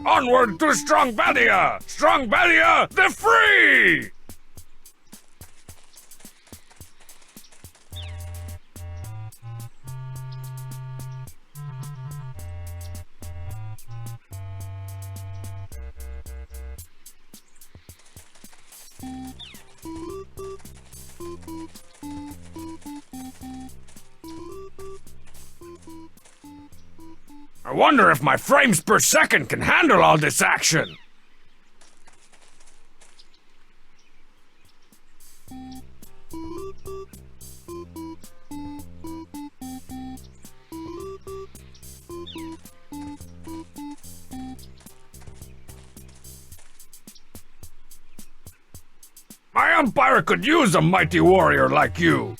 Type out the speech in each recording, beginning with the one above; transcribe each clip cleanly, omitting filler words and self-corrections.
Onward to Strong Badia! Strong Badia, the free! I wonder if my frames per second can handle all this action. My empire could use a mighty warrior like you.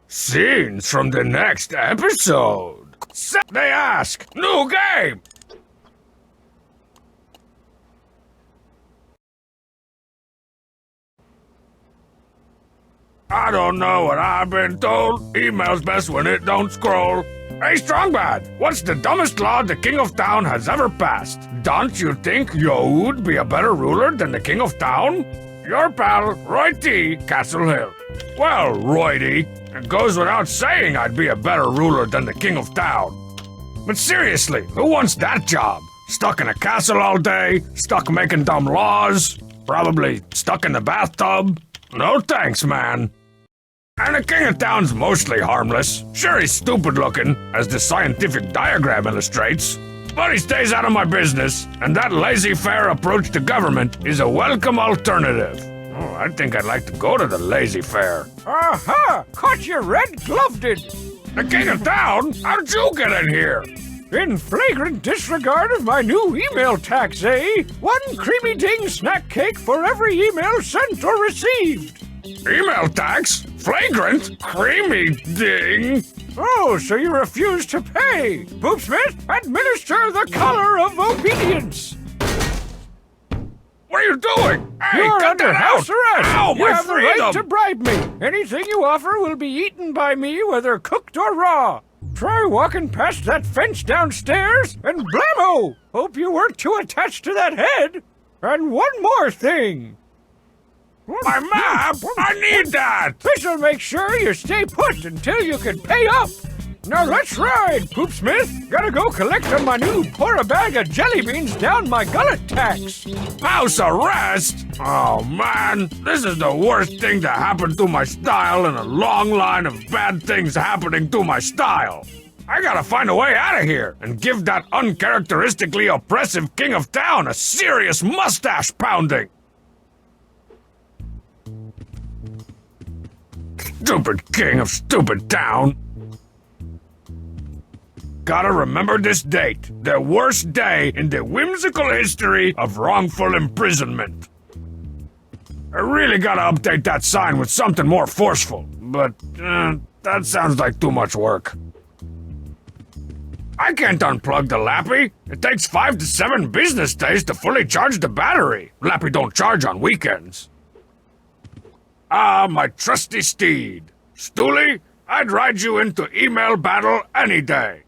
Scenes from the next episode. They ask, new game. I don't know what I've been told. Email's best when it don't scroll. Hey, Strongbad, what's the dumbest law the King of Town has ever passed? Don't you think you would be a better ruler than the King of Town? Your pal, Roy T, Castle Hill. Well, Roy D, it goes without saying I'd be a better ruler than the King of Town. But seriously, who wants that job? Stuck in a castle all day? Stuck making dumb laws? Probably stuck in the bathtub? No thanks, man. And the King of Town's mostly harmless. Sure, he's stupid looking, as the scientific diagram illustrates. But he stays out of my business, and that laissez-faire approach to government is a welcome alternative. Oh, I think I'd like to go to the laissez-faire. Aha! Caught you red-gloved it! The King of Town? How'd you get in here? In flagrant disregard of my new email tax, eh? One creamy ding snack cake for every email sent or received. Email tax? Flagrant? Creamy ding? Oh, so you refuse to pay? Poopsmith, administer the color of obedience. What are you doing? Hey, You're cut under that house out. arrest. Ow, You my have the right freedom. to bribe me. Anything you offer will be eaten by me, whether cooked or raw. Try walking past that fence downstairs, and blammo! Hope you weren't too attached to that head. And one more thing. My map? I need that! This'll make sure you stay put until you can pay up. Now let's ride, Poopsmith. Gotta go collect on my new pour a bag of jelly beans down my gullet tax. House arrest? Oh man, this is the worst thing to happen to my style in a long line of bad things happening to my style. I gotta find a way out of here and give that uncharacteristically oppressive King of Town a serious mustache pounding. Stupid King of Stupid Town. Gotta remember this date, the worst day in the whimsical history of wrongful imprisonment. I really gotta update that sign with something more forceful, but that sounds like too much work. I can't unplug the Lappy. It takes 5 to 7 business days to fully charge the battery. Lappy don't charge on weekends. Ah, my trusty steed. Stooley, I'd ride you into email battle any day.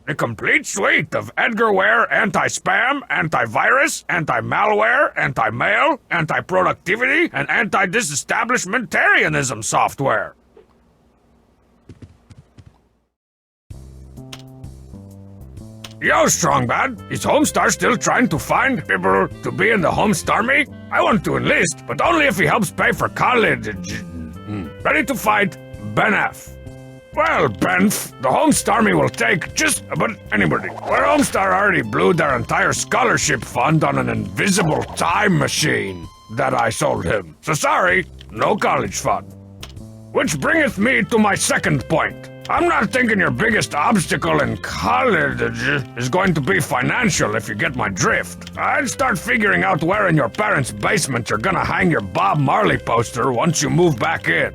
A complete suite of Edgar Ware anti-spam, anti-virus, anti-malware, anti-mail, anti-productivity, and anti-disestablishmentarianism software. Yo, Strongbad, is Homestar still trying to find people to be in the Homestarmy? I want to enlist, but only if he helps pay for college. Ready to fight, Ben F. Well, Benf, the Homestarmy will take just about anybody. Well, Homestar already blew their entire scholarship fund on an invisible time machine that I sold him. So sorry, no college fund. Which bringeth me to my second point. I'm not thinking your biggest obstacle in college is going to be financial, if you get my drift. I'd start figuring out where in your parents' basement you're gonna hang your Bob Marley poster once you move back in.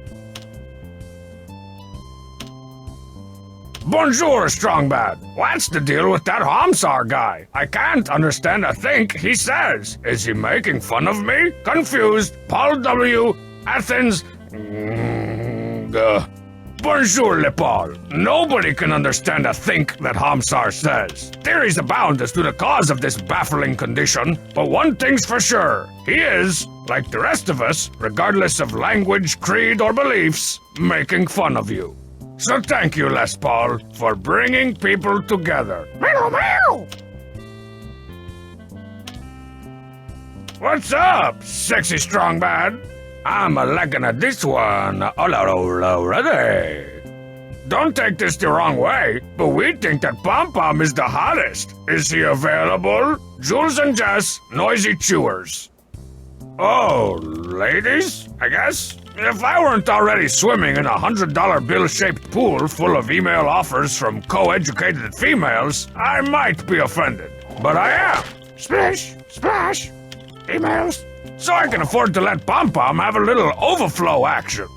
Bonjour, Strongbad. What's the deal with that Homsar guy? I can't understand a thing he says. Is he making fun of me? Confused. Paul W. Athens. Bonjour, Lepal. Nobody can understand a think that Hamsar says. Theories abound as to the cause of this baffling condition, but one thing's for sure. He is, like the rest of us, regardless of language, creed, or beliefs, making fun of you. So thank you, Les Paul, for bringing people together. Meow, meow! What's up, sexy strong man? I'm a liking at this one already. Don't take this the wrong way, but we think that Pom Pom is the hottest. Is he available? Jules and Jess, noisy chewers. Oh, ladies, I guess? If I weren't already swimming in a $100 bill-shaped pool full of email offers from co-educated females, I might be offended. But I am. Splish, splash. Emails. So I can afford to let Pom Pom have a little overflow action.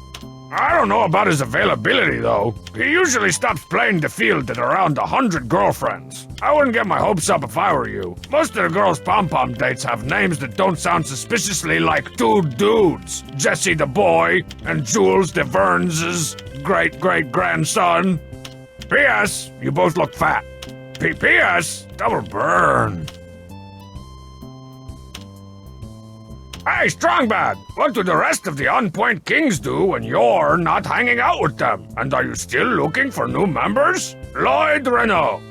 I don't know about his availability, though. He usually stops playing the field at around 100 girlfriends. I wouldn't get my hopes up if I were you. Most of the girls Pom Pom dates have names that don't sound suspiciously like two dudes. Jesse the boy, and Jules the Verns' great-great-grandson. P.S. You both look fat. P.S. Double burn. Hey, Strongbad! What do the rest of the On-Point Kings do when you're not hanging out with them? And are you still looking for new members? Lloyd Renault.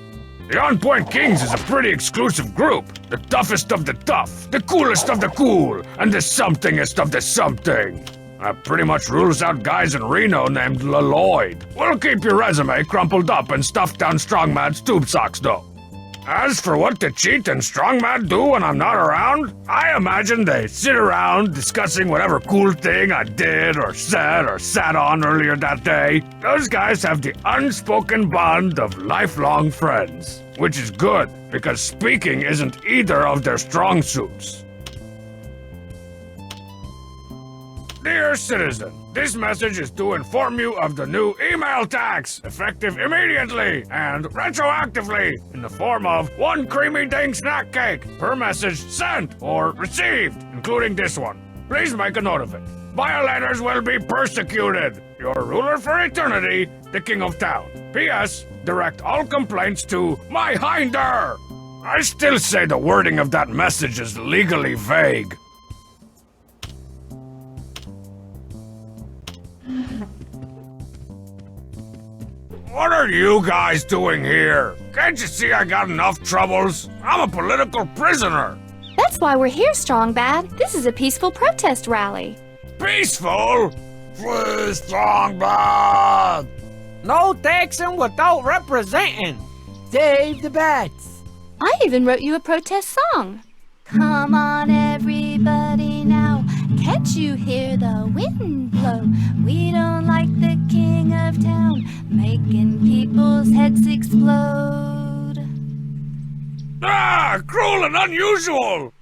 The On-Point Kings is a pretty exclusive group. The toughest of the tough, the coolest of the cool, and the somethingest of the something. That pretty much rules out guys in Reno named Lloyd. We'll keep your resume crumpled up and stuffed down Strongmad's tube socks, though. As for what the Cheat and Strongman do when I'm not around, I imagine they sit around discussing whatever cool thing I did or said or sat on earlier that day. Those guys have the unspoken bond of lifelong friends, which is good because speaking isn't either of their strong suits. Dear citizen, this message is to inform you of the new email tax, effective immediately and retroactively in the form of 1 creamy ding snack cake per message sent or received, including this one. Please make a note of it. Violators will be persecuted. Your ruler for eternity, the King of Town. P.S. Direct all complaints to my hinder. I still say the wording of that message is legally vague. What are you guys doing here? Can't you see I got enough troubles? I'm a political prisoner. That's why we're here, Strong Bad. This is a peaceful protest rally. Peaceful? Free Strong Bad! No taxing without representing. Save the bats! I even wrote you a protest song. Come on, everybody now. Can't you hear the wind blow? We don't like the King of Town, making people's heads explode. Ah, cruel and unusual!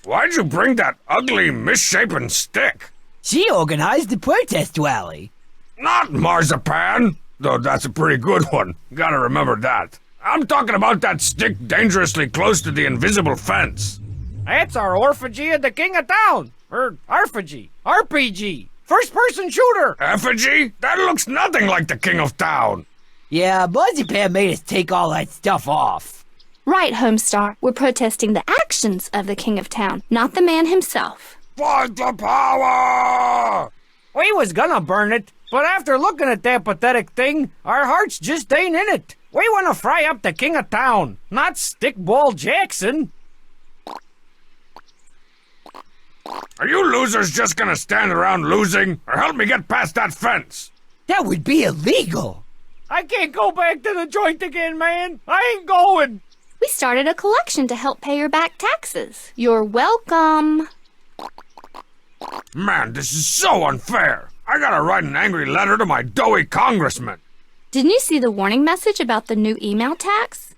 Why'd you bring that ugly, misshapen stick? She organized the protest rally. Not marzipan, though that's a pretty good one. Gotta remember that. I'm talking about that stick dangerously close to the invisible fence. That's our orphagy of the King of Town. Or Arphagy. RPG. First-person shooter. Effigy? That looks nothing like the King of Town. Yeah, Marzipan made us take all that stuff off. Right, Homestar. We're protesting the actions of the King of Town, not the man himself. Fight the power! We was gonna burn it, but after looking at that pathetic thing, our hearts just ain't in it. We want to fry up the King of Town, not Stickball Jackson. Are you losers just gonna stand around losing, or help me get past that fence? That would be illegal. I can't go back to the joint again, man. I ain't going. We started a collection to help pay your back taxes. You're welcome. Man, this is so unfair. I gotta write an angry letter to my doughy congressman. Didn't you see the warning message about the new email tax?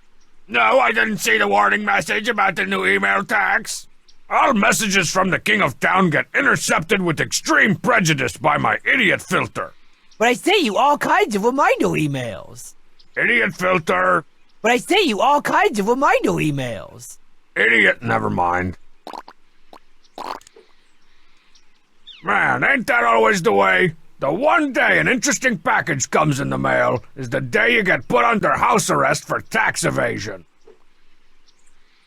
No, I didn't see the warning message about the new email tax. All messages from the King of Town get intercepted with extreme prejudice by my idiot filter. But I sent you all kinds of reminder emails. Idiot filter. But I sent you all kinds of reminder emails. Idiot, never mind. Man, ain't that always the way? The one day an interesting package comes in the mail is the day you get put under house arrest for tax evasion.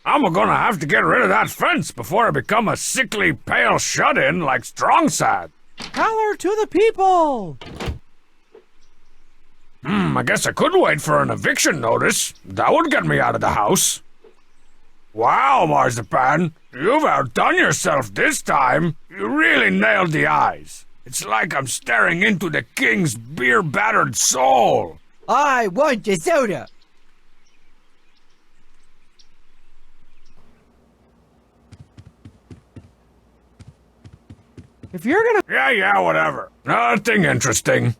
I'm gonna have to get rid of that fence before I become a sickly, pale shut-in like Strongsad. Power to the people! I guess I could wait for an eviction notice. That would get me out of the house. Wow, Marzipan, you've outdone yourself this time. You really nailed the eyes. It's like I'm staring into the king's beer-battered soul. I want a soda. If you're gonna... Yeah, whatever. Nothing interesting.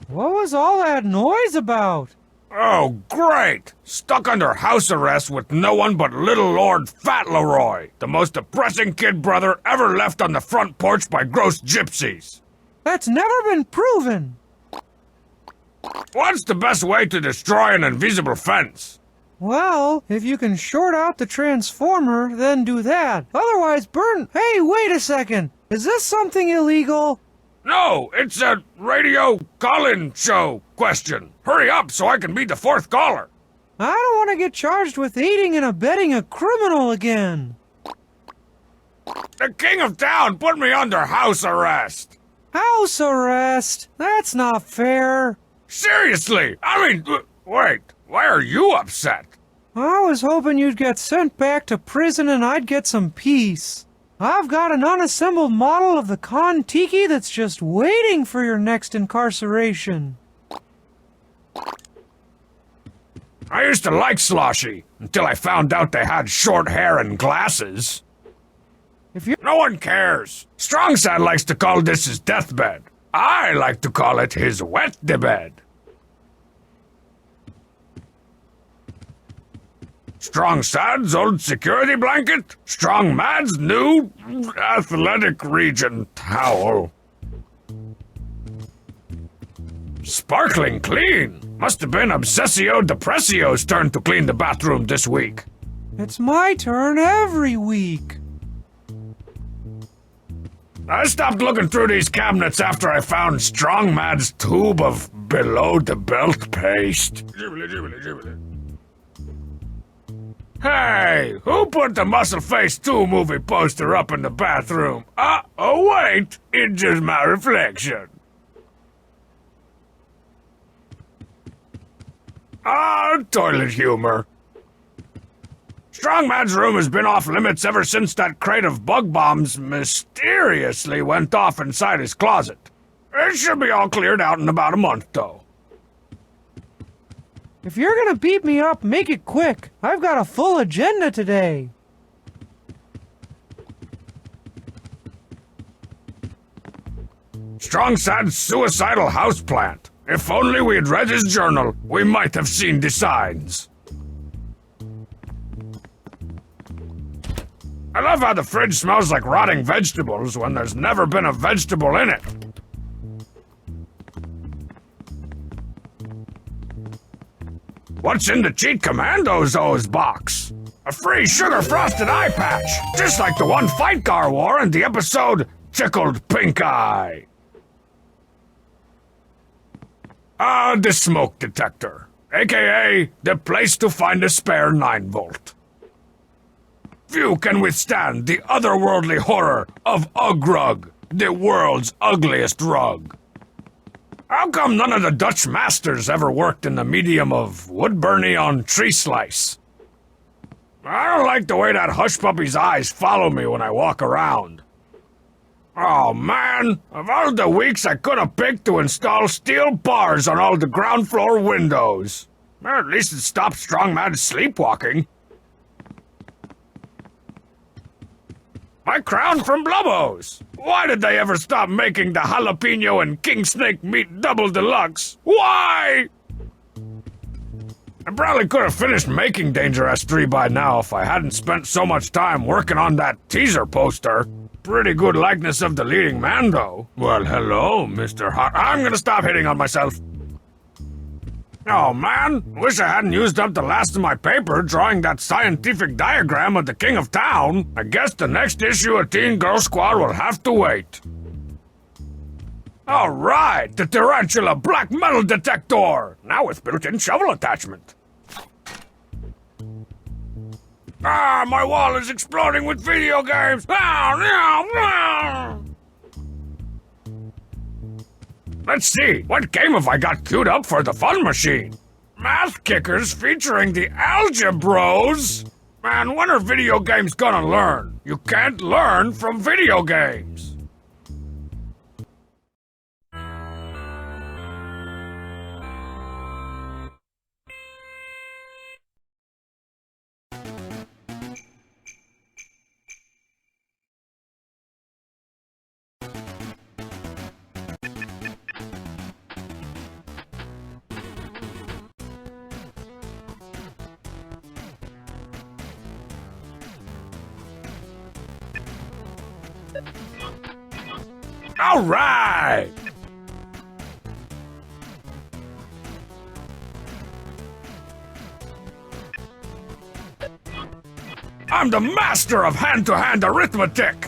What was all that noise about? Oh, great! Stuck under house arrest with no one but little Lord Fauntleroy, the most depressing kid brother ever left on the front porch by gross gypsies. That's never been proven. What's the best way to destroy an invisible fence? Well, if you can short out the transformer, then do that. Otherwise, burn... Hey, wait a second. Is this something illegal? No, it's a radio call-in show question. Hurry up so I can be the fourth caller. I don't want to get charged with aiding and abetting a criminal again. The king of town put me under house arrest. House arrest? That's not fair. Seriously, wait, why are you upset? I was hoping you'd get sent back to prison and I'd get some peace. I've got an unassembled model of the Kon-Tiki that's just waiting for your next incarceration. I used to like Sloshy, until I found out they had short hair and glasses. No one cares. Strongsad likes to call this his deathbed. I like to call it his wet-de-bed. Strongsad's old security blanket, Strong Mad's new athletic region towel. Sparkling clean. Must have been Obsessio Depressio's turn to clean the bathroom this week. It's my turn every week. I stopped looking through these cabinets after I found Strong Mad's tube of below-the-belt paste. Hey, who put the Muscle Face 2 movie poster up in the bathroom? Oh wait, it's just my reflection. Toilet humor. Strongman's room has been off limits ever since that crate of bug bombs mysteriously went off inside his closet. It should be all cleared out in about a month, though. If you're gonna beat me up, make it quick. I've got a full agenda today. Strongsad's suicidal houseplant. If only we had read his journal, we might have seen the signs. I love how the fridge smells like rotting vegetables when there's never been a vegetable in it. What's in the Cheat Commando's O's box? A free sugar-frosted eye patch, just like the one Fight Car wore in the episode Tickled Pink Eye. The smoke detector, aka the place to find a spare 9-volt. Few can withstand the otherworldly horror of Ugrug, the world's ugliest rug. How come none of the Dutch masters ever worked in the medium of Woodburny on tree slice? I don't like the way that hush puppy's eyes follow me when I walk around. Oh man, of all the weeks I could have picked to install steel bars on all the ground floor windows. At least it stops Strongman sleepwalking. My crown from Blubbo's! Why did they ever stop making the jalapeno and king snake meat double deluxe? Why? I probably could have finished making Danger S3 by now if I hadn't spent so much time working on that teaser poster. Pretty good likeness of the leading man, though. Well, hello, Mr. Hot. I'm gonna stop hitting on myself. Oh man, wish I hadn't used up the last of my paper drawing that scientific diagram of the King of Town. I guess the next issue of Teen Girl Squad will have to wait. Alright, the Tarantula Black Metal Detector! Now with built-in shovel attachment. Ah, my wall is exploding with video games! Let's see, what game have I got queued up for the fun machine? Math Kickers featuring the Algebros? Man, when are video games gonna learn? You can't learn from video games. All right! I'm the master of hand-to-hand arithmetic!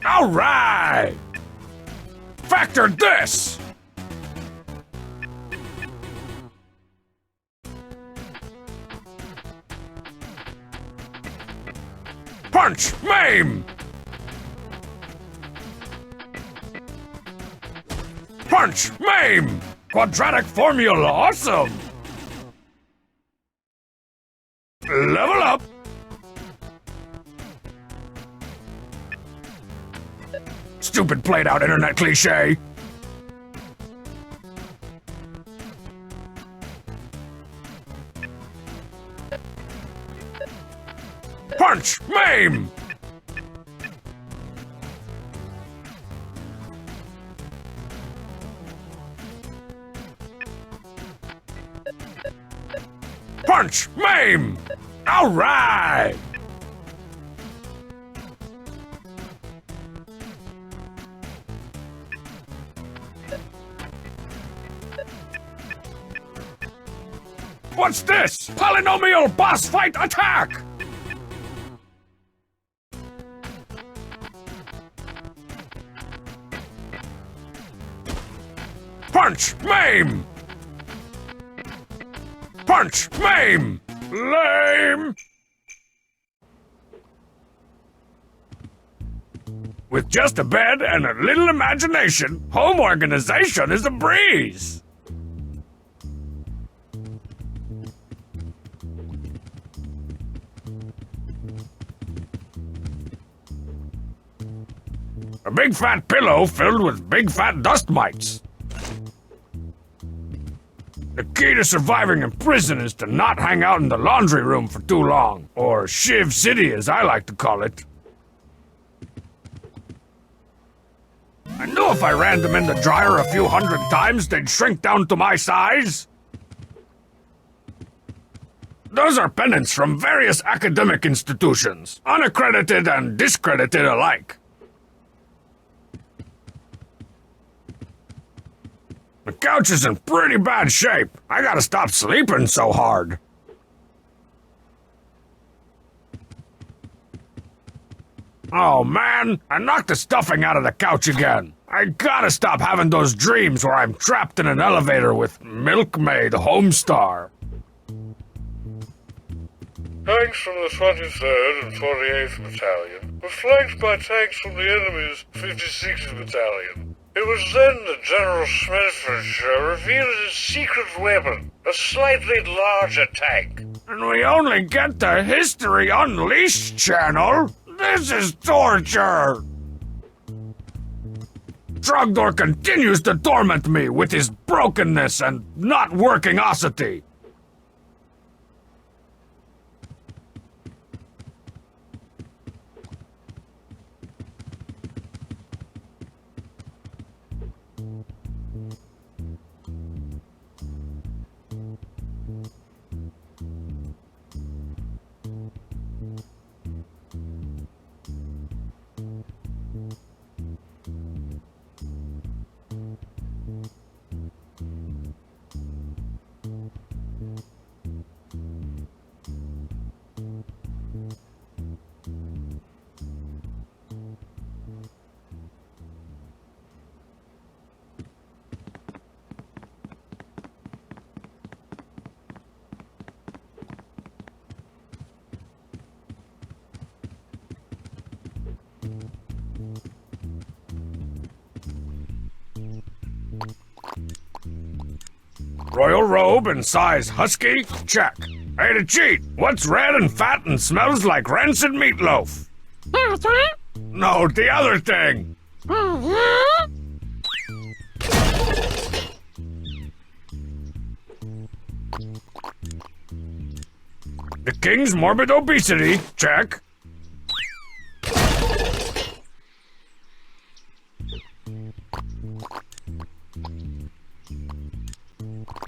All right! Factor this! Punch! Maim! Punch! Maim! Quadratic formula, awesome! Level up! Stupid played-out internet cliche! Punch! Maim! Punch! Maim! All right! What's this? Polynomial boss fight attack! Punch! Maim! Punch! Maim! Lame! With just a bed and a little imagination, home organization is a breeze! A big fat pillow filled with big fat dust mites. The key to surviving in prison is to not hang out in the laundry room for too long. Or Shiv City, as I like to call it. I knew if I ran them in the dryer a few hundred times, they'd shrink down to my size. Those are pennants from various academic institutions, unaccredited and discredited alike. The couch is in pretty bad shape. I gotta stop sleeping so hard. Oh man, I knocked the stuffing out of the couch again. I gotta stop having those dreams where I'm trapped in an elevator with Milkmaid Homestar. Tanks from the 23rd and 48th Battalion were flanked by tanks from the enemy's 56th Battalion. It was then that General Smedfordshire revealed his secret weapon, a slightly larger tank. And we only get the History Unleashed channel? This is torture! Trogdor continues to torment me with his brokenness and not working osity. Royal robe and size husky? Check. Hey, the cheat. What's red and fat and smells like rancid meatloaf? No, the other thing. The king's morbid obesity? Check.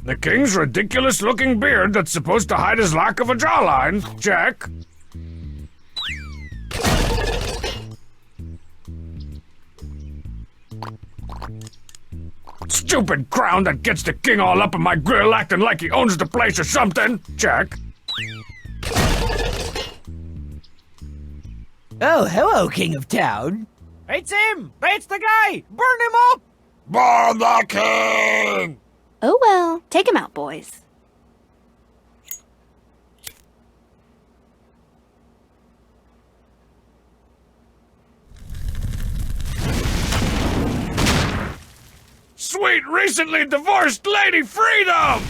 The king's ridiculous-looking beard that's supposed to hide his lack of a jawline? Check. Stupid crown that gets the king all up in my grill acting like he owns the place or something? Check. Oh, hello, King of Town. It's him! It's the guy! Burn him up! Burn the king! Oh well, take him out, boys. Sweet, recently divorced Lady Freedom!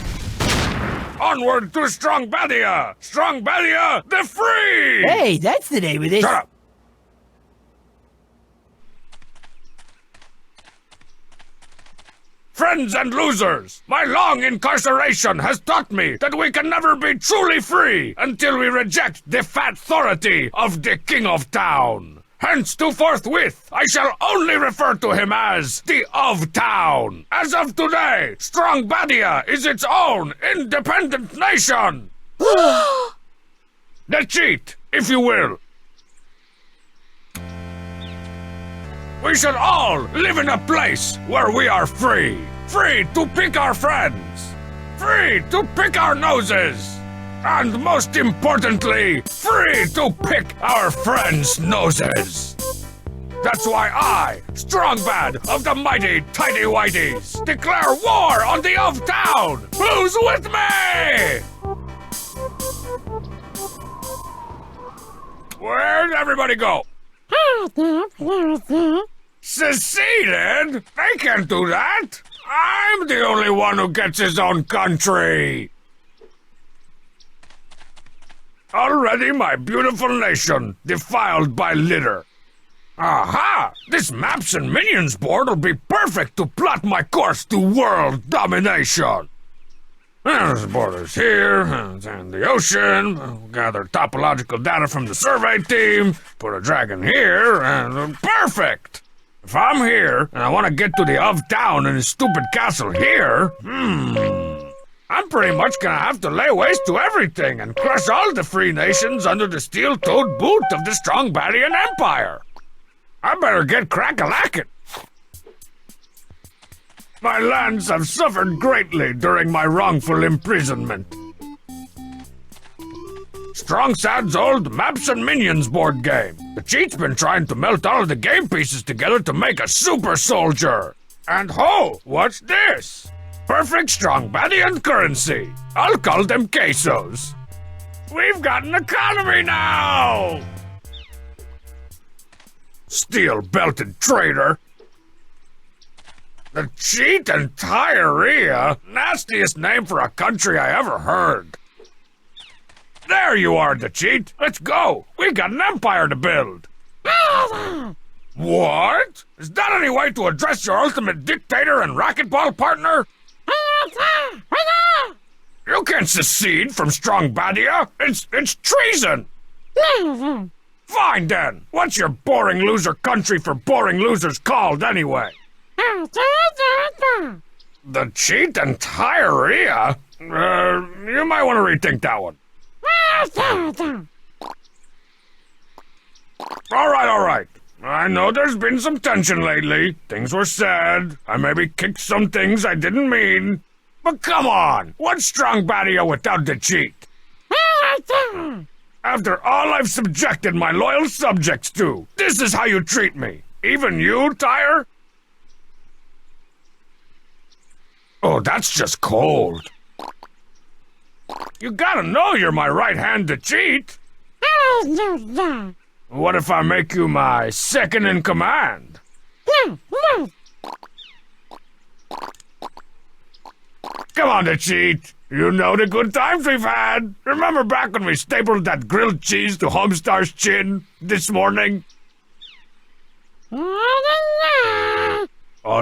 Onward to Strong Badia! Strong Badia, the free! Hey, that's the name of this. Shut up! Friends and losers, my long incarceration has taught me that we can never be truly free until we reject the fat authority of the King of Town. Hence, to forthwith, I shall only refer to him as the of Town. As of today, Strong Badia is its own independent nation. The cheat, if you will. We should all live in a place where we are free. Free to pick our friends. Free to pick our noses. And most importantly, free to pick our friends' noses. That's why I, Strong Bad of the mighty Tidy Whities, declare war on the of Town. Who's with me? Where'd everybody go? Seceded? They can't do that! I'm the only one who gets his own country! Already my beautiful nation defiled by litter. Aha! This Maps and Minions board will be perfect to plot my course to world domination! There's borders here, and the ocean. We'll gather topological data from the survey team. Put a dragon here, and perfect! If I'm here, and I want to get to the of Town and his stupid castle here, I'm pretty much gonna have to lay waste to everything and crush all the free nations under the steel-toed boot of the strong Badian Empire. I better get crack-a-lackin'. My lands have suffered greatly during my wrongful imprisonment. Strong Sad's old Maps and Minions board game. The cheat's been trying to melt all of the game pieces together to make a super soldier. And ho, what's this? Perfect strong Badian currency. I'll call them quesos. We've got an economy now! Steel-belted traitor. The cheat and Tyrea? Nastiest name for a country I ever heard. There you are, the cheat. Let's go. We got an empire to build. What? Is that any way to address your ultimate dictator and racquetball partner? You can't secede from Strong Badia. It's treason. Fine then. What's your boring loser country for boring losers called anyway? The cheat and Tyrea? You might want to rethink that one. All right. I know there's been some tension lately. Things were said. I maybe kicked some things I didn't mean. But come on, what's Strong Badia without the cheat? After all I've subjected my loyal subjects to, this is how you treat me. Even you, Tyre? Oh, that's just cold. You gotta know you're my right hand to cheat. What if I make you my second in command? Come on to cheat. You know the good times we've had. Remember back when we stapled that grilled cheese to Homestar's chin this morning? I'll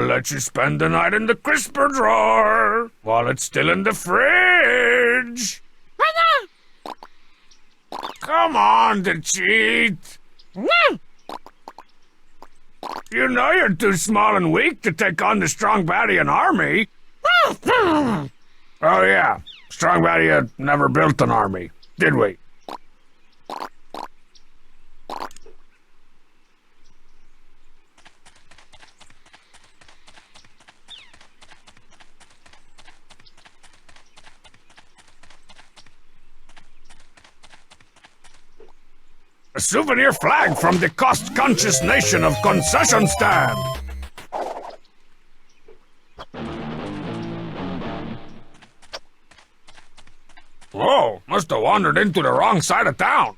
let you spend the night in the crisper drawer while it's still in the fridge. Come on to cheat. You know you're too small and weak to take on the strong Badian army. Oh yeah, strong Badia never built an army, did we? A souvenir flag from the cost-conscious nation of Concession Stand. Whoa, must have wandered into the wrong side of town.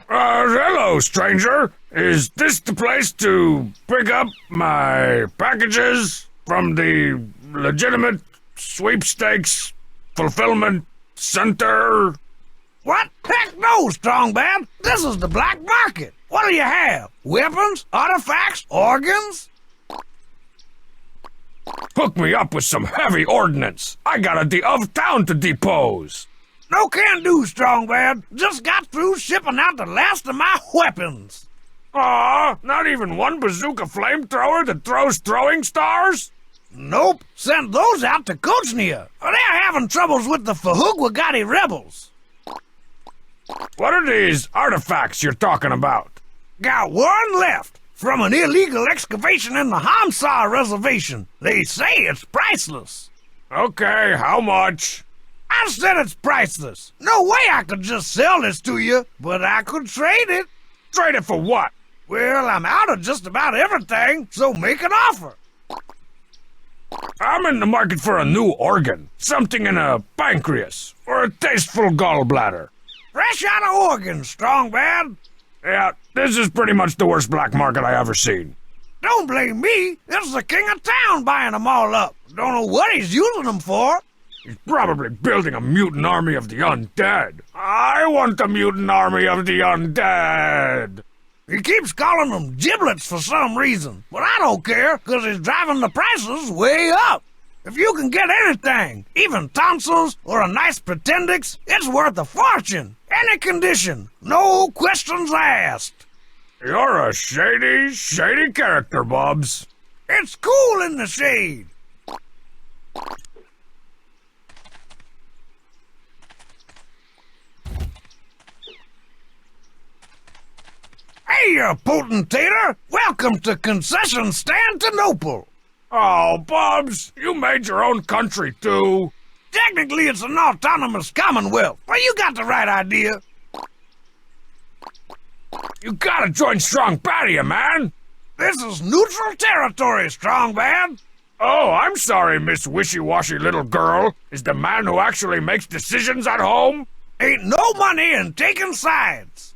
Hello, stranger. Is this the place to pick up my packages from the legitimate sweepstakes fulfillment center? What? Heck no, Strong Bad. This is the black market. What do you have? Weapons? Artifacts? Organs? Hook me up with some heavy ordnance. I got a of town to depose. No can do, Strong Bad. Just got through shipping out the last of my weapons. Aw, not even one bazooka flamethrower that throws throwing stars? Nope, sent those out to Kochnia. They're having troubles with the Fahugwagati rebels. What are these artifacts you're talking about? Got one left from an illegal excavation in the Hamsar reservation. They say it's priceless. Okay, how much? I said it's priceless. No way I could just sell this to you, but I could trade it. Trade it for what? Well, I'm out of just about everything, so make an offer. I'm in the market for a new organ. Something in a pancreas, or a tasteful gallbladder. Fresh out of Oregon, Strong Bad. Yeah, this is pretty much the worst black market I ever seen. Don't blame me. It's the king of town buying them all up. Don't know what he's using them for. He's probably building a mutant army of the undead. I want a mutant army of the undead. He keeps calling them giblets for some reason, but I don't care, because he's driving the prices way up. If you can get anything, even tonsils or a nice pretendix, it's worth a fortune. Any condition, no questions asked. You're a shady, shady character, Bubs. It's cool in the shade. Hey, you potentator! Welcome to Concession Stand to Nopal. Oh, Bubs, you made your own country, too. Technically, it's an autonomous commonwealth, but you got the right idea. You gotta join Strong Badia, man. This is neutral territory, Strong Bad. Oh, I'm sorry, Miss Wishy-Washy Little Girl. Is the man who actually makes decisions at home? Ain't no money in taking sides.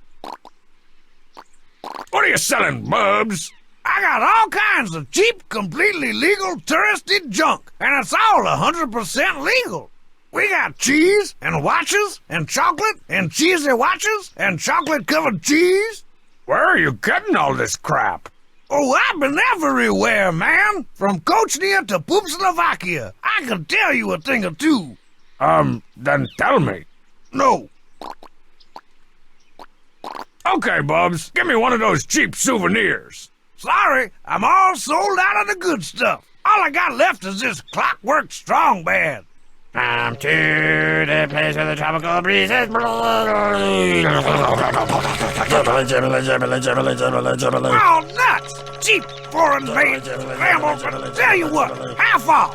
What are you selling, Bubs? I got all kinds of cheap, completely legal touristy junk, and it's all 100% legal. We got cheese, and watches, and chocolate, and cheesy watches, and chocolate-covered cheese. Where are you getting all this crap? Oh, I've been everywhere, man. From Kochnia to Poopslovakia. I can tell you a thing or two. Then tell me. No. Okay, Bubs, give me one of those cheap souvenirs. Sorry, I'm all sold out of the good stuff. All I got left is this Clockwork Strong Bad. I'm to the place where the tropical breezes blow. Oh, nuts! Cheap, foreign-made, ramble, but tell you what, half off.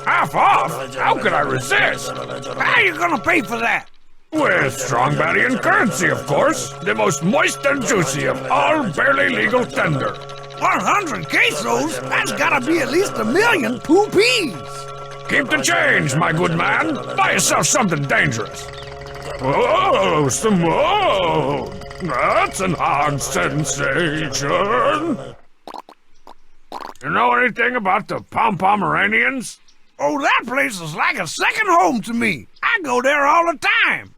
Half off? How could I resist? How you gonna pay for that? With strong Badian currency, of course. The most moist and juicy of all barely legal tender. 100 pesos? That's gotta be at least 1,000,000 poopies. Keep the change, my good man. Buy yourself something dangerous. Whoa, some whoa. That's an odd sensation. You know anything about the Pomeranians? Oh, that place is like a second home to me. I go there all the time.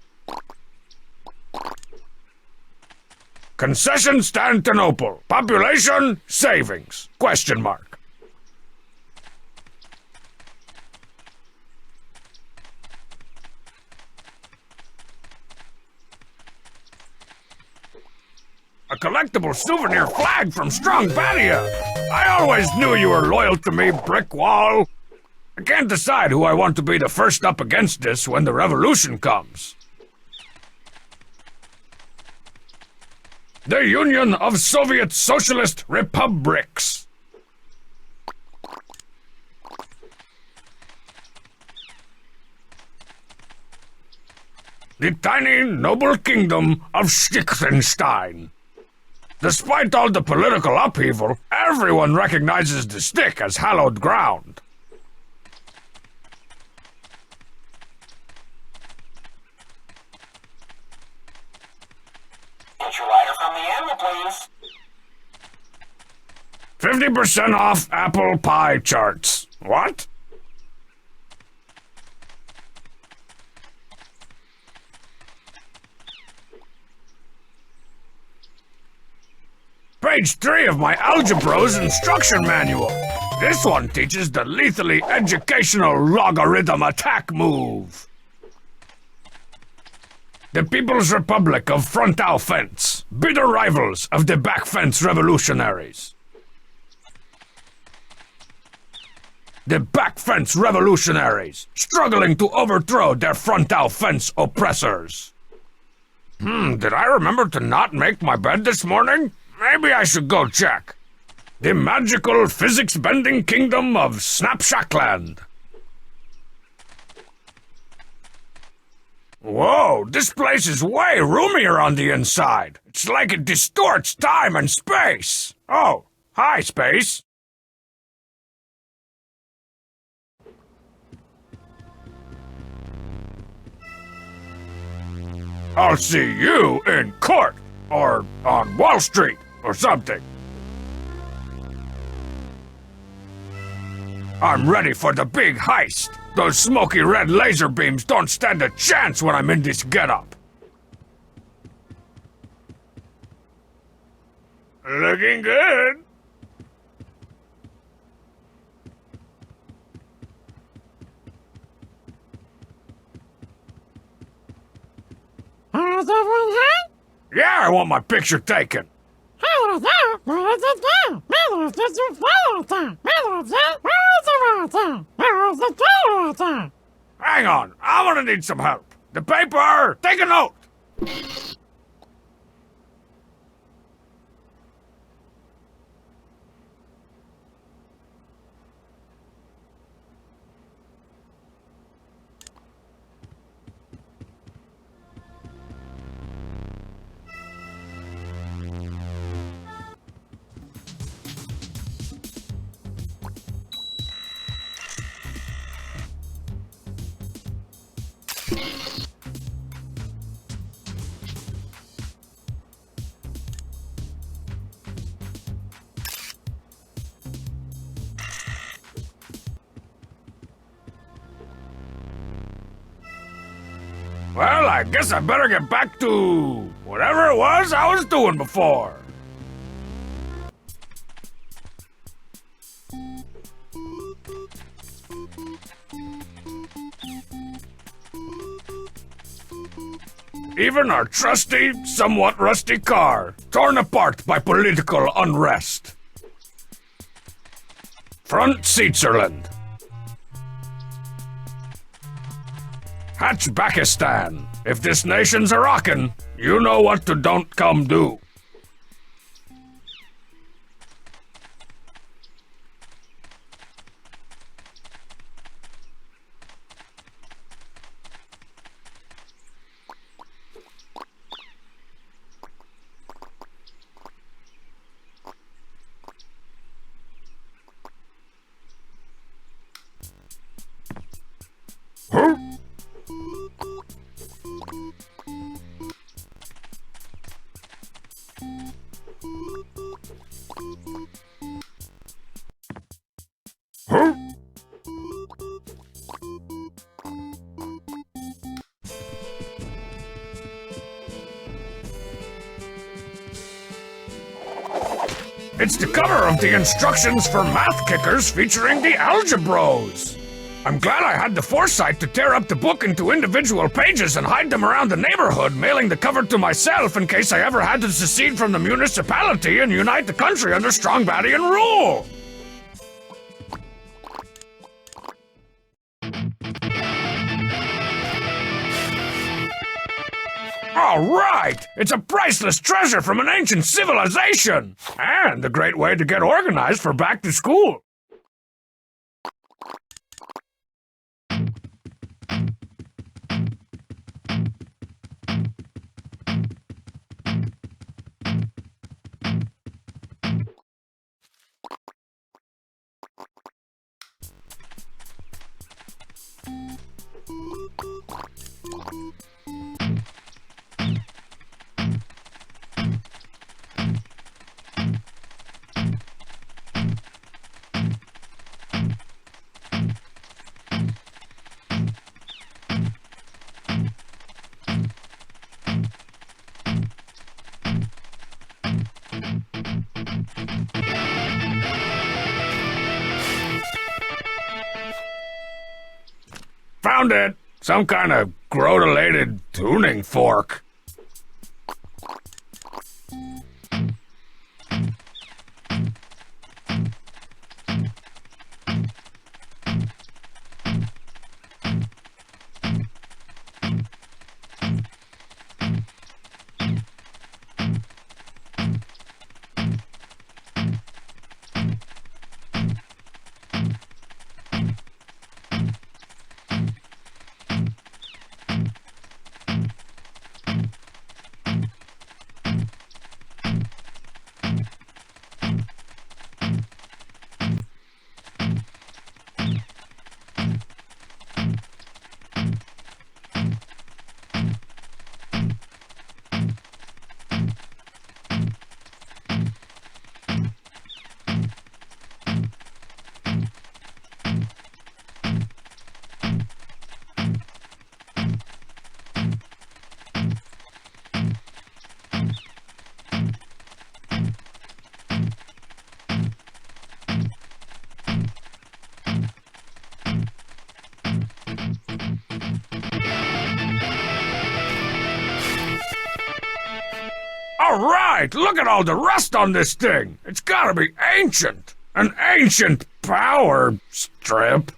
Concession Constantinople. Population savings? Question mark. A collectible souvenir flag from strong Badia. I always knew you were loyal to me, brick wall. I can't decide who I want to be the first up against this when the revolution comes. The Union of Soviet Socialist Republics. The tiny, noble kingdom of Liechtenstein. Despite all the political upheaval, everyone recognizes the stick as hallowed ground. Get your rider from the animal, please. 50% off apple pie charts. What? Page 3 of my Algebra's instruction manual. This one teaches the lethally educational logarithm attack move. The People's Republic of Frontal Fence, bitter rivals of the back fence revolutionaries. The back fence revolutionaries, struggling to overthrow their frontal fence oppressors. Did I remember to not make my bed this morning? Maybe I should go check. The magical physics-bending kingdom of Snapshackland. Whoa, this place is way roomier on the inside. It's like it distorts time and space. Oh, hi, space. I'll see you in court, or on Wall Street, or something. I'm ready for the big heist. Those smoky red laser beams don't stand a chance when I'm in this getup. Looking good. Yeah, I want my picture taken. Hang on, I'm gonna need some help. The paper! Take a note! Well, I guess I better get back to whatever it was I was doing before. Even our trusty, somewhat rusty car, torn apart by political unrest. Front Switzerland. Hatchbackistan. If this nation's a rockin', you know what to don't come do. Huh? Huh? It's the cover of the instructions for math kickers featuring the Algebros. I'm glad I had the foresight to tear up the book into individual pages and hide them around the neighborhood, mailing the cover to myself in case I ever had to secede from the municipality and unite the country under strong Badian rule. All right! It's a priceless treasure from an ancient civilization! And a great way to get organized for back to school. Found it! Some kind of grotelated tuning fork. All right, look at all the rust on this thing. It's gotta be ancient. An ancient power strip.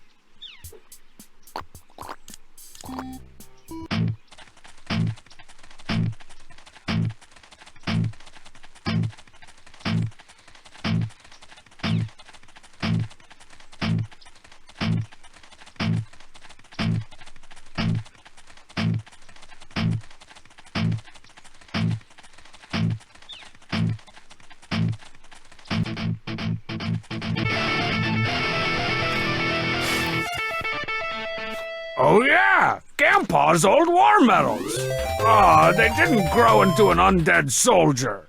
Oh yeah, Grandpa's old war medals. Oh, they didn't grow into an undead soldier.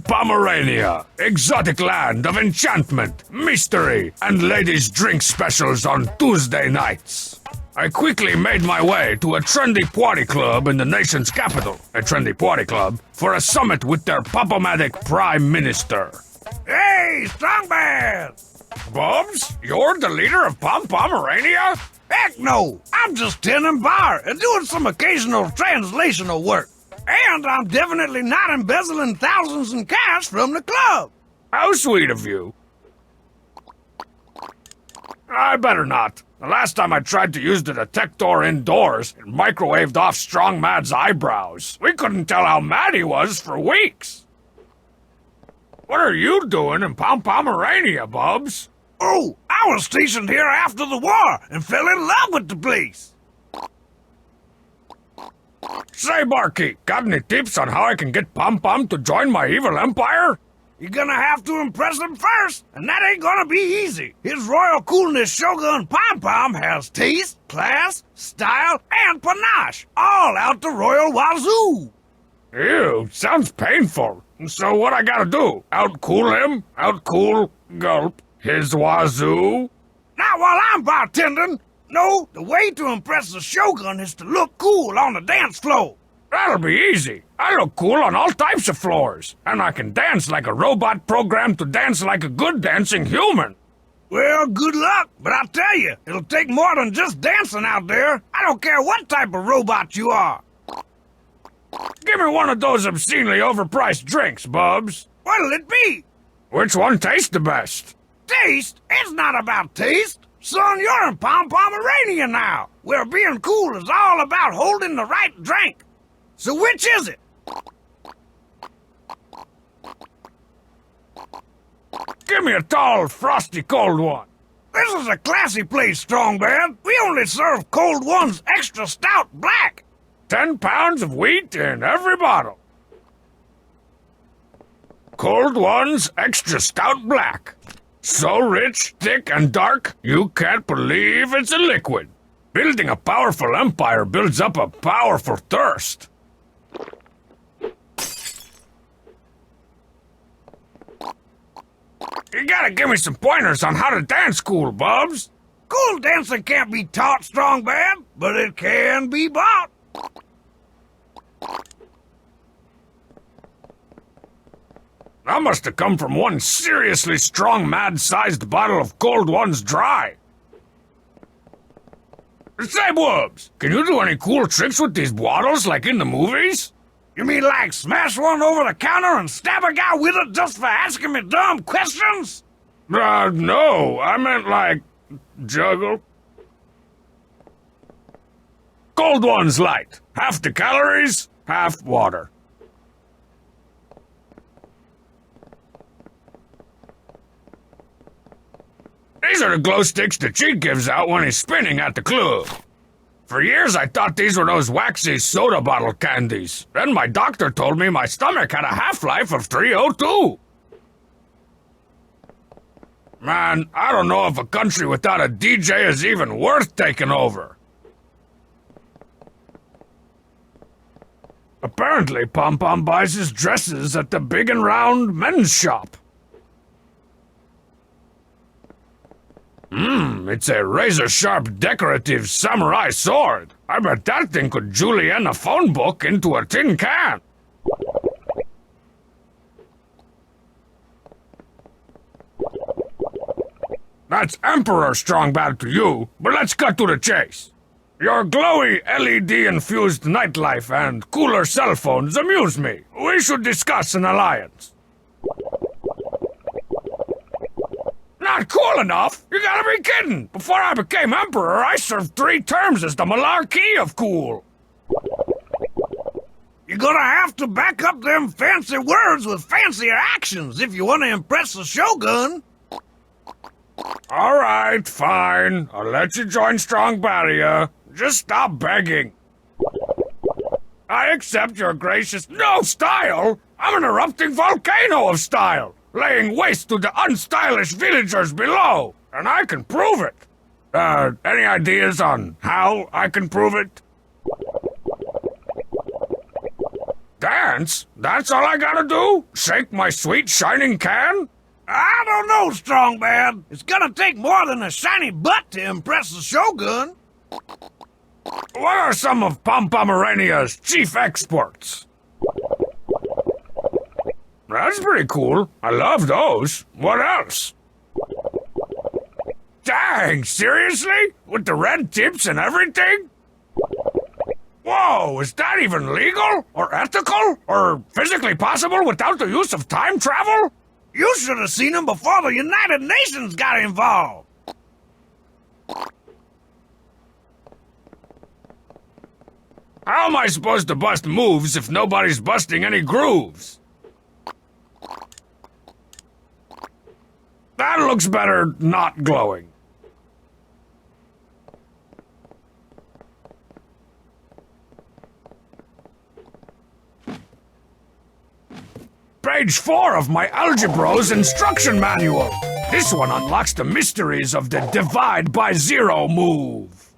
Pomerania, exotic land of enchantment, mystery, and ladies' drink specials on Tuesday nights. I quickly made my way to a trendy party club in the nation's capital, a trendy party club, for a summit with their Pop-O-Matic Prime Minister. Hey, Strongman! Bubs, you're the leader of Pomerania? Heck no! I'm just tending bar and doing some occasional translational work. And I'm definitely not embezzling thousands in cash from the club. How sweet of you. I better not. The last time I tried to use the detector indoors, it microwaved off Strong Mad's eyebrows. We couldn't tell how mad he was for weeks. What are you doing in Pomerania, Bubs? Oh, I was stationed here after the war and fell in love with the place. Say, Barkeep, got any tips on how I can get Pom to join my evil empire? You're gonna have to impress him first, and that ain't gonna be easy. His Royal Coolness Shogun Pom has taste, class, style, and panache, all out the royal wazoo. Ew, sounds painful. So what I gotta do? Outcool him? Outcool, gulp, his wazoo? Not while I'm bartending. No, the way to impress the Shogun is to look cool on the dance floor. That'll be easy. I look cool on all types of floors, and I can dance like a robot programmed to dance like a good dancing human. Well, good luck, but I'll tell you, it'll take more than just dancing out there. I don't care what type of robot you are. Give me one of those obscenely overpriced drinks, Bubs. What'll it be? Which one tastes the best? Taste? It's not about taste. Son, you're in Pomerania now, where being cool is all about holding the right drink. So which is it? Give me a tall, frosty, cold one. This is a classy place, Strong Bad. We only serve cold ones extra stout black. 10 pounds of wheat in every bottle. Cold ones, extra stout black. So rich, thick, and dark, you can't believe it's a liquid. Building a powerful empire builds up a powerful thirst. You gotta give me some pointers on how to dance cool, Bubs. Cool dancing can't be taught, Strong Bad, but it can be bought. That must have come from one seriously strong, mad-sized bottle of cold ones dry. Say, Bubs, can you do any cool tricks with these bottles like in the movies? You mean like smash one over the counter and stab a guy with it just for asking me dumb questions? No, I meant like juggle. Cold ones light. Half the calories, half water. These are the glow sticks the Cheat gives out when he's spinning at the club. For years I thought these were those waxy soda bottle candies. Then my doctor told me my stomach had a half-life of 302. Man, I don't know if a country without a DJ is even worth taking over. Apparently, Pom buys his dresses at the Big and Round men's shop. It's a razor-sharp decorative samurai sword. I bet that thing could julienne a phone book into a tin can. That's Emperor Strong Bad to you, but let's cut to the chase. Your glowy LED-infused nightlife and cooler cell phones amuse me. We should discuss an alliance. Not cool enough? You gotta be kidding! Before I became emperor, I served 3 terms as the Malarkey of cool. You're gonna have to back up them fancy words with fancier actions if you want to impress the Shogun. All right, fine. I'll let you join Strong Badia. Just stop begging. I accept your gracious... No style! I'm an erupting volcano of style, laying waste to the unstylish villagers below, and I can prove it. Any ideas on how I can prove it? Dance? That's all I gotta do? Shake my sweet shining can? I don't know, Strong Bad. It's gonna take more than a shiny butt to impress the Shogun. What are some of Pomerania's chief exports? That's pretty cool. I love those. What else? Dang, seriously? With the red tips and everything? Whoa, is that even legal? Or ethical? Or physically possible without the use of time travel? You should have seen him before the United Nations got involved. How am I supposed to bust moves if nobody's busting any grooves? That looks better not glowing. Page 4 of my Algebro's instruction manual. This one unlocks the mysteries of the divide by zero move.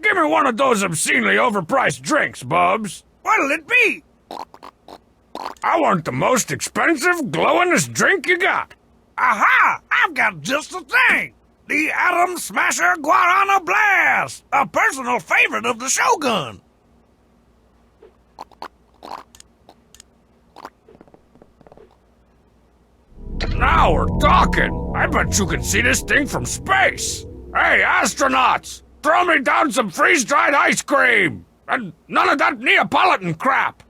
Give me one of those obscenely overpriced drinks, Bubs. What'll it be? I want the most expensive, glowingest drink you got. Aha! I've got just the thing! The Atom Smasher Guarana Blast! A personal favorite of the Shogun! Now we're talking. I bet you can see this thing from space. Hey, astronauts, throw me down some freeze-dried ice cream. And none of that Neapolitan crap.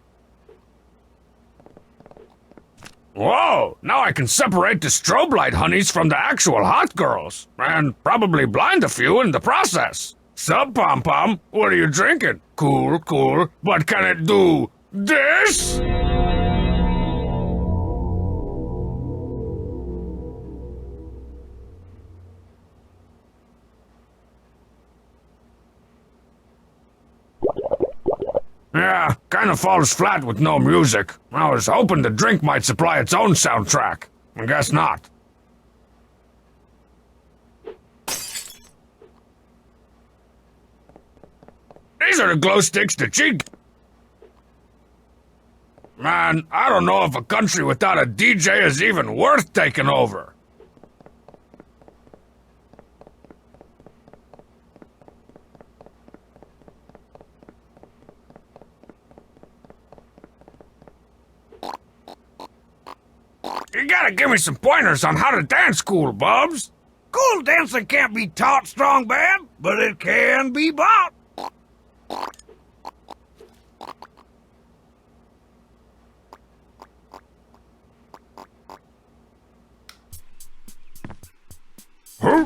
Whoa, now I can separate the strobe light honeys from the actual hot girls. And probably blind a few in the process. Sup, Pom-Pom? What are you drinking? Cool, cool. But can it do this? Yeah, kinda falls flat with no music. I was hoping the drink might supply its own soundtrack. I guess not. These are the glow sticks to cheat. Man, I don't know if a country without a DJ is even worth taking over. You gotta give me some pointers on how to dance cool, Bubs. Cool dancing can't be taught, Strong Bad, but it can be bought. Huh?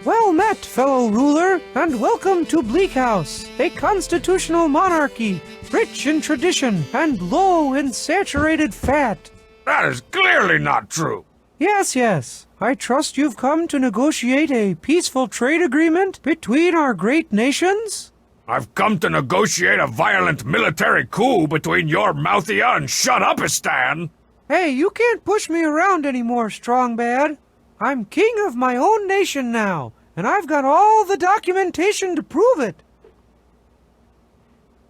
Well met, fellow ruler, and welcome to Bleak House, a constitutional monarchy, rich in tradition and low in saturated fat. That is clearly not true. Yes. I trust you've come to negotiate a peaceful trade agreement between our great nations? I've come to negotiate a violent military coup between your Mouthia and Shut-Upistan. Hey, you can't push me around anymore, Strong Bad. I'm king of my own nation now, and I've got all the documentation to prove it.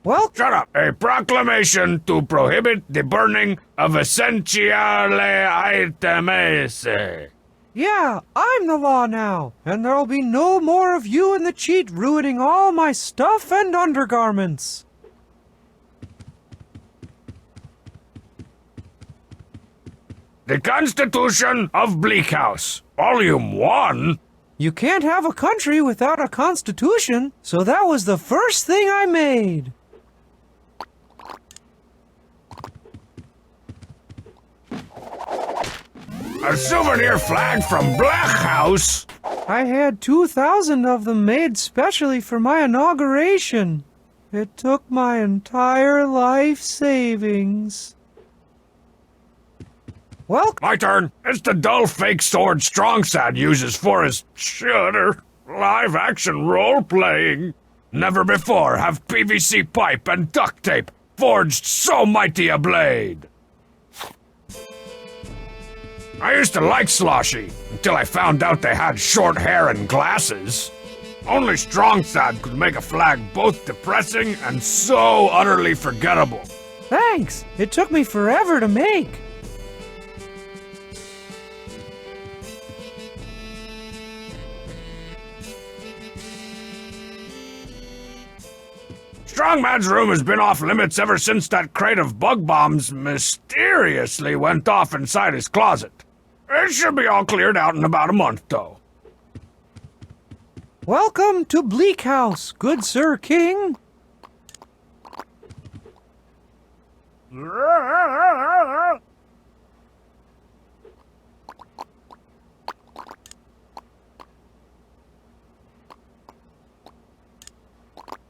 Well, Shut up. A proclamation to prohibit the burning of essentiale items. yeah, I'm the law now, and there'll be no more of you and the cheat ruining all my stuff and undergarments. The Constitution of Bleak House, Volume 1. You can't have a country without a constitution, so that was the first thing I made. A souvenir flag from Black House? I had 2,000 of them made specially for my inauguration. It took my entire life savings. Well, My turn. It's the dull fake sword Strongsad uses for his shudder live-action role-playing. Never before have PVC pipe and duct tape forged so mighty a blade. I used to like Sloshy until I found out they had short hair and glasses. Only Strongsad could make a flag both depressing and so utterly forgettable. thanks. It took me forever to make. Strongman's room has been off limits ever since that crate of bug bombs mysteriously went off inside his closet. It should be all cleared out in about a month, though. Welcome to Bleak House, good Sir King.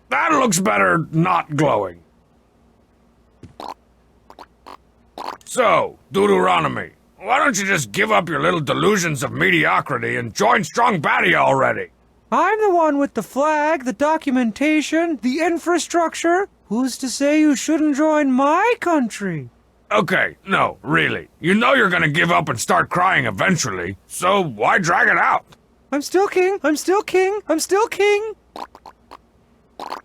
That looks better not glowing. So, Deuteronomy, why don't you just give up your little delusions of mediocrity and join Strong Badia already? I'm the one with the flag, the documentation, the infrastructure. Who's to say you shouldn't join my country? Okay, no, really. You know you're gonna give up and start crying eventually, so why drag it out? I'm still king, I'm still king, I'm still king.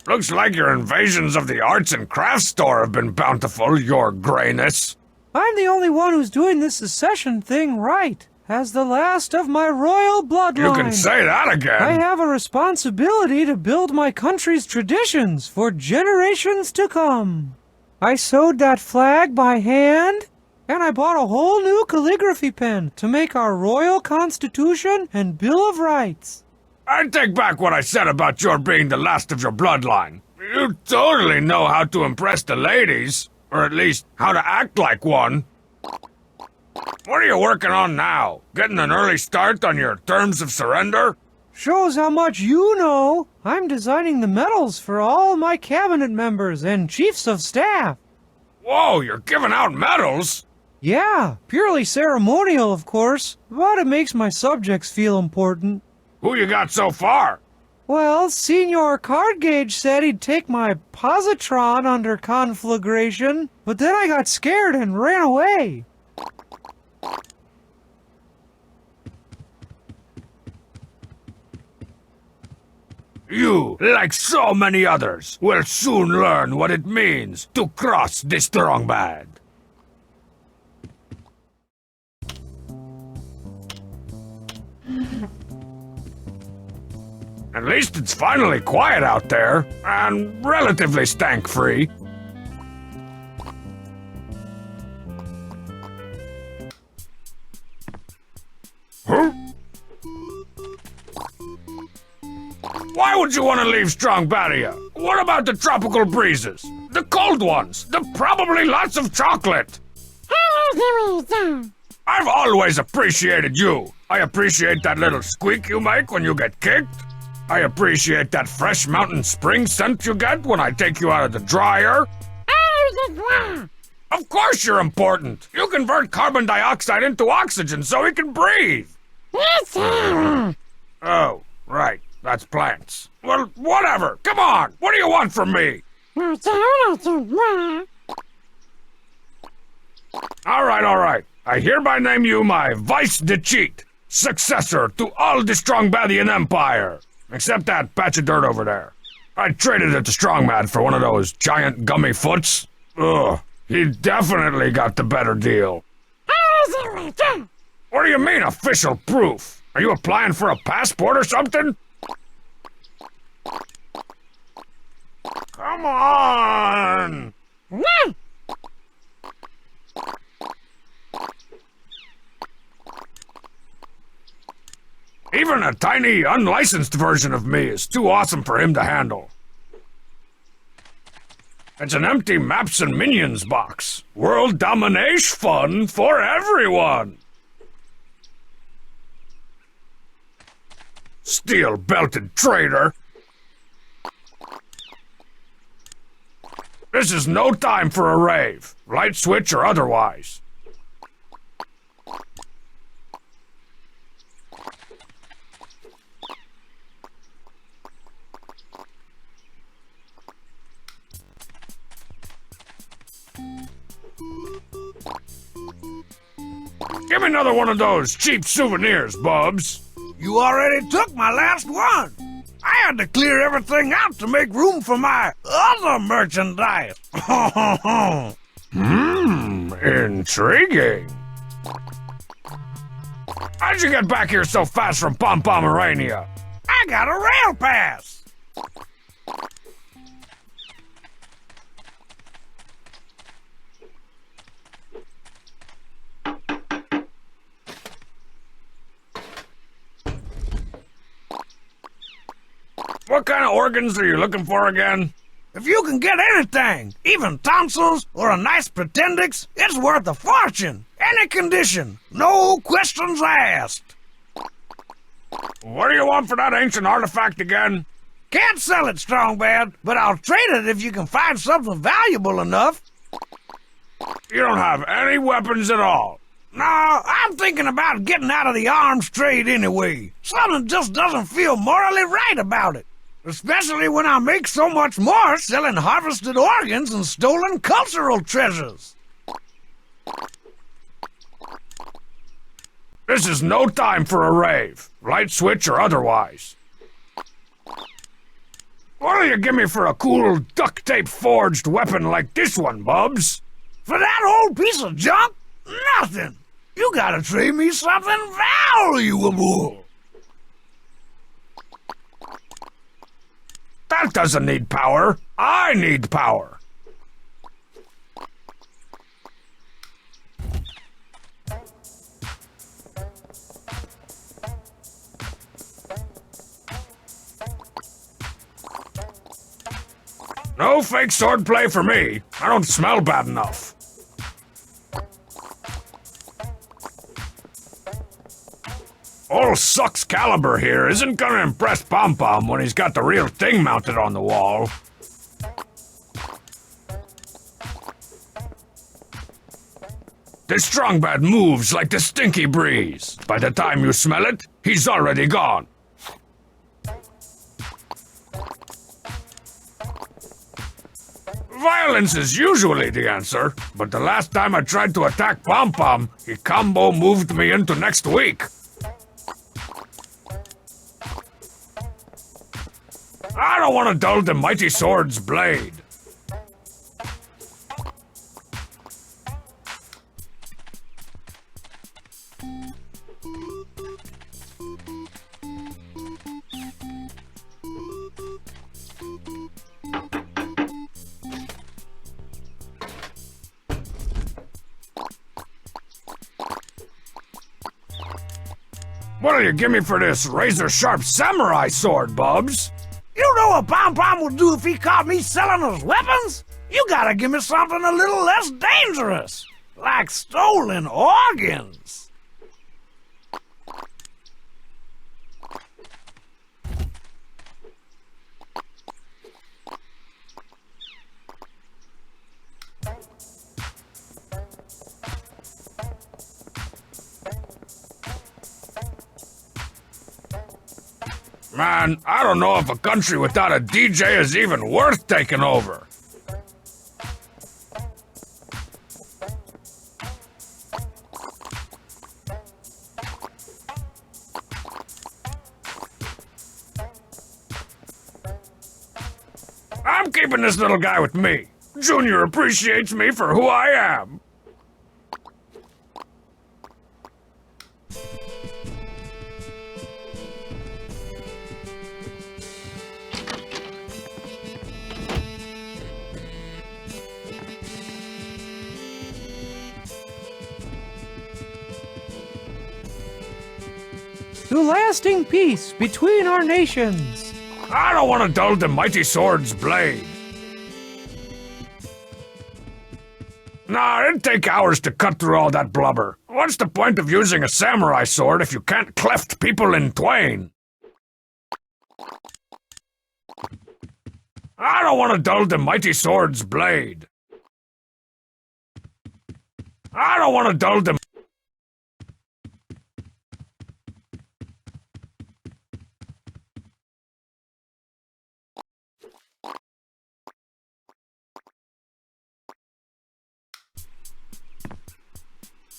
Looks like your invasions of the arts and crafts store have been bountiful, your grayness. I'm the only one who's doing this secession thing right. As the last of my royal bloodline, You can say that again. I have a responsibility to build my country's traditions for generations to come. I sewed that flag by hand, and I bought a whole new calligraphy pen to make our royal constitution and Bill of Rights. I take back what I said about your being the last of your bloodline. You totally know how to impress the ladies, or at least how to act like one. What are you working on now? Getting an early start on your terms of surrender? Shows how much you know. I'm designing the medals for all my cabinet members and chiefs of staff. Whoa, you're giving out medals? Yeah, purely ceremonial, of course, but it makes my subjects feel important. Who you got so far? Well, Senior Cardgage said he'd take my positron under conflagration, but then I got scared and ran away. You, like so many others, will soon learn what it means to cross the strong bad. At least it's finally quiet out there, and relatively stank-free. Huh? Why would you want to leave Strong Badia? What about the tropical breezes? The cold ones? The probably lots of chocolate? I've always appreciated you. I appreciate that little squeak you make when you get kicked. I appreciate that fresh mountain spring scent you get when I take you out of the dryer. Of course you're important. You convert carbon dioxide into oxygen so we can breathe. Oh, right. That's plants. Well, whatever. Come on. What do you want from me? All right. I hereby name you my Vice de Cheat, successor to all the Strong Badian Empire. Except that patch of dirt over there. I traded it to Strongman for one of those giant gummy foots. Ugh, he definitely got the better deal. What do you mean, official proof? Are you applying for a passport or something? Come on! Even a tiny, unlicensed version of me is too awesome for him to handle. It's an empty maps and minions box. World domination fun for everyone. Steel-belted traitor! This is no time for a rave, light switch or otherwise. Give me another one of those cheap souvenirs, Bubs. You already took my last one. I had to clear everything out to make room for my other merchandise. Intriguing. How'd you get back here so fast from Pomerania? I got a rail pass. What kind of organs are you looking for again? If you can get anything, even tonsils or a nice pretendix, it's worth a fortune. Any condition, no questions asked. What do you want for that ancient artifact again? Can't sell it, Strong Bad, but I'll trade it if you can find something valuable enough. You don't have any weapons at all. No, I'm thinking about getting out of the arms trade anyway. Something just doesn't feel morally right about it. Especially when I make so much more selling harvested organs and stolen cultural treasures. This is no time for a rave, light switch or otherwise. What'll you give me for a cool duct tape forged weapon like this one, Bubs? For that old piece of junk? Nothing. You gotta trade me something valuable. That doesn't need power. I need power. No fake swordplay for me. I don't smell bad enough. Old Sucks Caliber here isn't gonna impress Pom-Pom when he's got the real thing mounted on the wall. This Strong Bad moves like the stinky breeze. By the time you smell it, he's already gone. Violence is usually the answer, but the last time I tried to attack Pom-Pom, he combo moved me into next week. I don't want to dull the mighty sword's blade. What'll you give me for this razor-sharp samurai sword, Bubs? You know what Pom-Pom would do if he caught me selling his weapons? You gotta give me something a little less dangerous, like stolen organs. Man, I don't know if a country without a DJ is even worth taking over. I'm keeping this little guy with me. Junior appreciates me for who I am. To lasting peace between our nations. I don't want to dull the mighty sword's blade. Nah, it'd take hours to cut through all that blubber. What's the point of using a samurai sword if you can't cleft people in twain? I don't want to dull the mighty sword's blade. I don't want to dull the...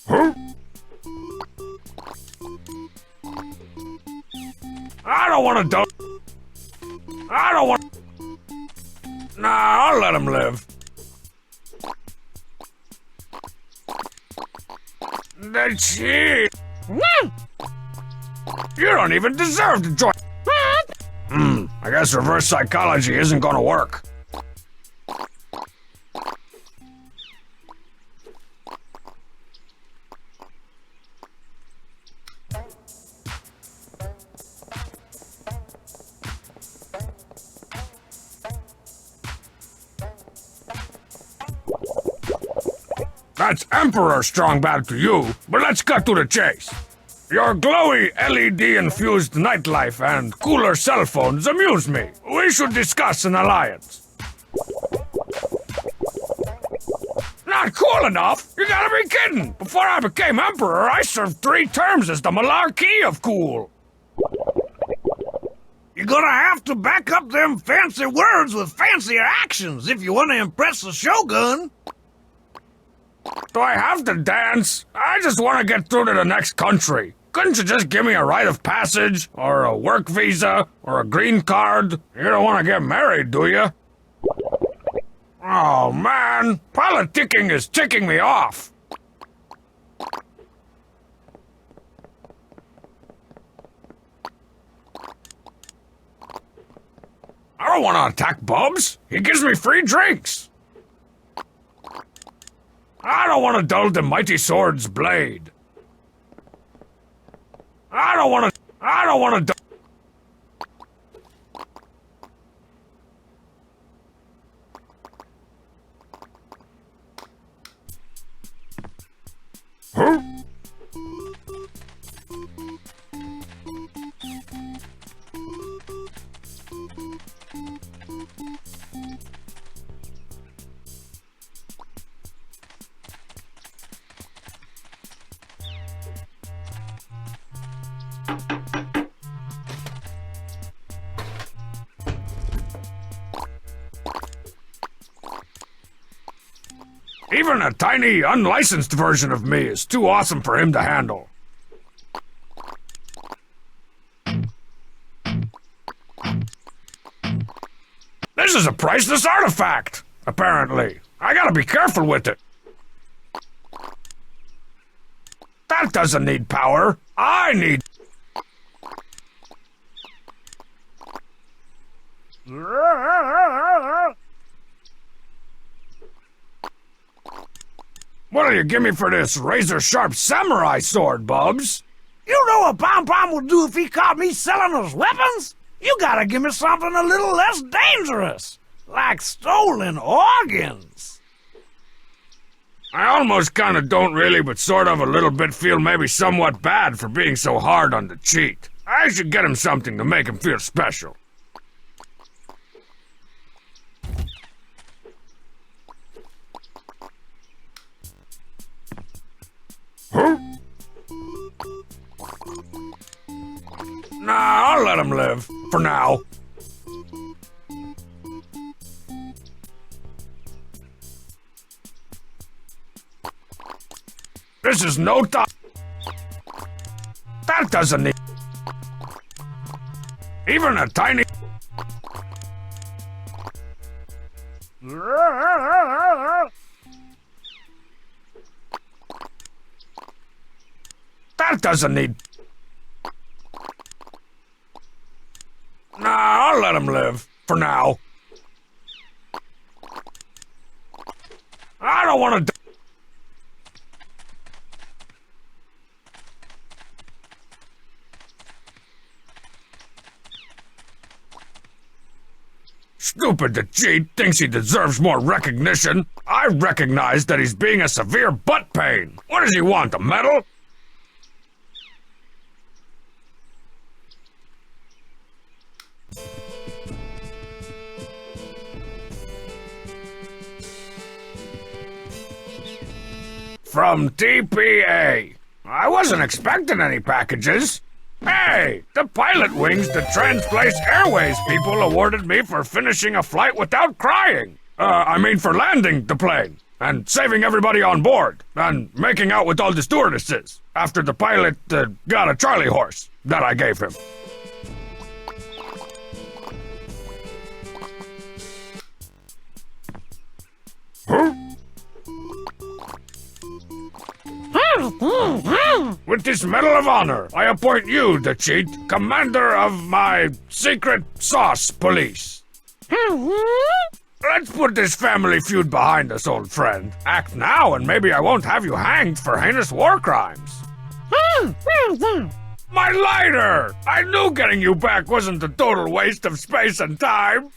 Huh? I don't want to dull... I don't want... Nah, I'll let him live. The cheat! You don't even deserve to join... I guess reverse psychology isn't gonna work. That's Emperor strong bad to you, but let's cut to the chase. Your glowy LED-infused nightlife and cooler cell phones amuse me. We should discuss an alliance. Not cool enough? You gotta be kidding! Before I became Emperor, I served 3 terms as the Malarkey of cool. You're gonna have to back up them fancy words with fancier actions if you want to impress the Shogun. Do I have to dance? I just want to get through to the next country. Couldn't you just give me a rite of passage, or a work visa, or a green card? You don't want to get married, do you? Oh, man. Politicking is ticking me off. I don't want to attack Bubs. He gives me free drinks. I don't want to dull the mighty sword's blade. I don't want to Huh? Even a tiny, unlicensed version of me is too awesome for him to handle. This is a priceless artifact, apparently. I gotta be careful with it. That doesn't need power. I need... What'll you give me for this razor-sharp samurai sword, Bubs? You know what Pom Pom would do if he caught me selling those weapons? You gotta give me something a little less dangerous, like stolen organs. I almost kinda don't really, but sort of a little bit feel maybe somewhat bad for being so hard on the cheat. I should get him something to make him feel special. Huh? Nah, I'll let him live, for now. This is no time. That doesn't need... Even a tiny... That doesn't need... Nah, I'll let him live, for now. I don't want to... Stupid to cheat, thinks he deserves more recognition. I recognize that he's being a severe butt pain. What does he want, a medal? From TPA. I wasn't expecting any packages. Hey, the pilot wings the Transplace Airways people awarded me for finishing a flight without crying. For landing the plane, and saving everybody on board, and making out with all the stewardesses, after the pilot got a Charlie horse that I gave him. Huh? With this Medal of Honor, I appoint you, the cheat, commander of my secret sauce police. Let's put this family feud behind us, old friend. Act now, and maybe I won't have you hanged for heinous war crimes. My lighter! I knew getting you back wasn't a total waste of space and time.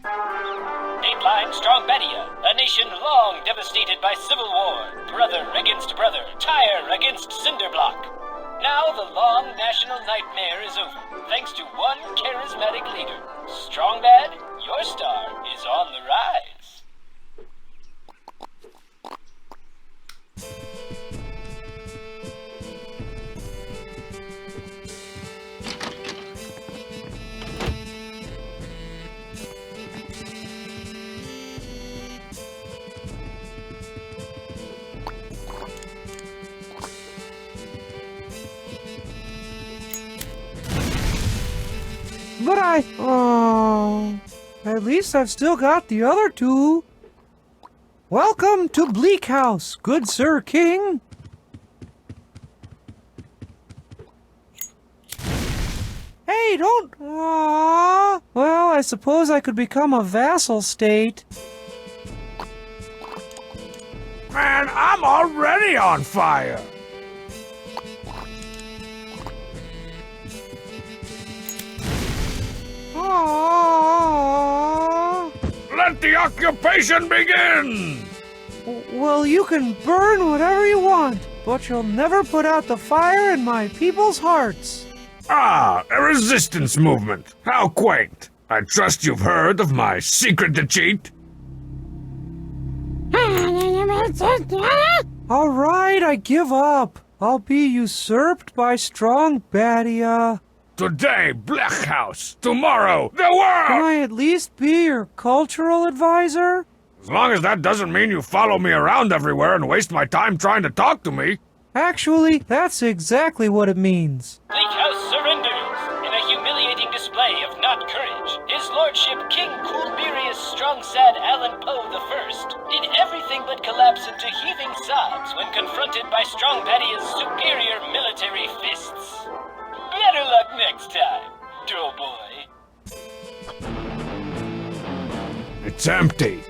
Dateline Strong Badia, a nation long devastated by civil war, brother against brother, tire against cinder block. Now the long national nightmare is over, thanks to one charismatic leader. Strong Bad, your star is on the rise. But at least I've still got the other two. Welcome to Bleak House, good Sir King. Hey, don't... Aww. Well, I suppose I could become a vassal state. Man, I'm already on fire. Aww. Let the occupation begin! Well, you can burn whatever you want, but you'll never put out the fire in my people's hearts. Ah, a resistance movement. How quaint. I trust you've heard of my secret to cheat. All right, I give up. I'll be usurped by Strong Badia. Today, Black House. Tomorrow, the Can world! I at least be your cultural advisor? As long as that doesn't mean you follow me around everywhere and waste my time trying to talk to me. Actually, that's exactly what it means. Bleak House surrenders in a humiliating display of not courage. His lordship, King Coolberius Strongsad Allen Poe I, did everything but collapse into heaving sobs when confronted by Strong Badia's superior military fists. Better luck next time, doughboy. It's empty.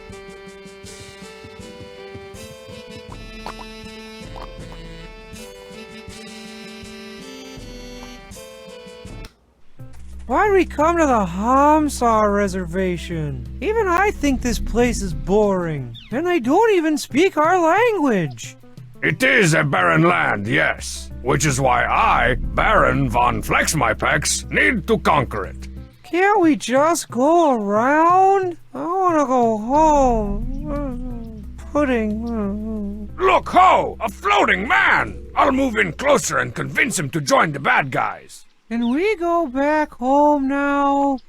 Why'd we come to the Hamsar reservation? Even I think this place is boring. And they don't even speak our language. It is a barren land, yes. Which is why I, Baron von Flexmypex, need to conquer it. Can't we just go around? I want to go home. Pudding. Look, ho! A floating man! I'll move in closer and convince him to join the bad guys. Can we go back home now?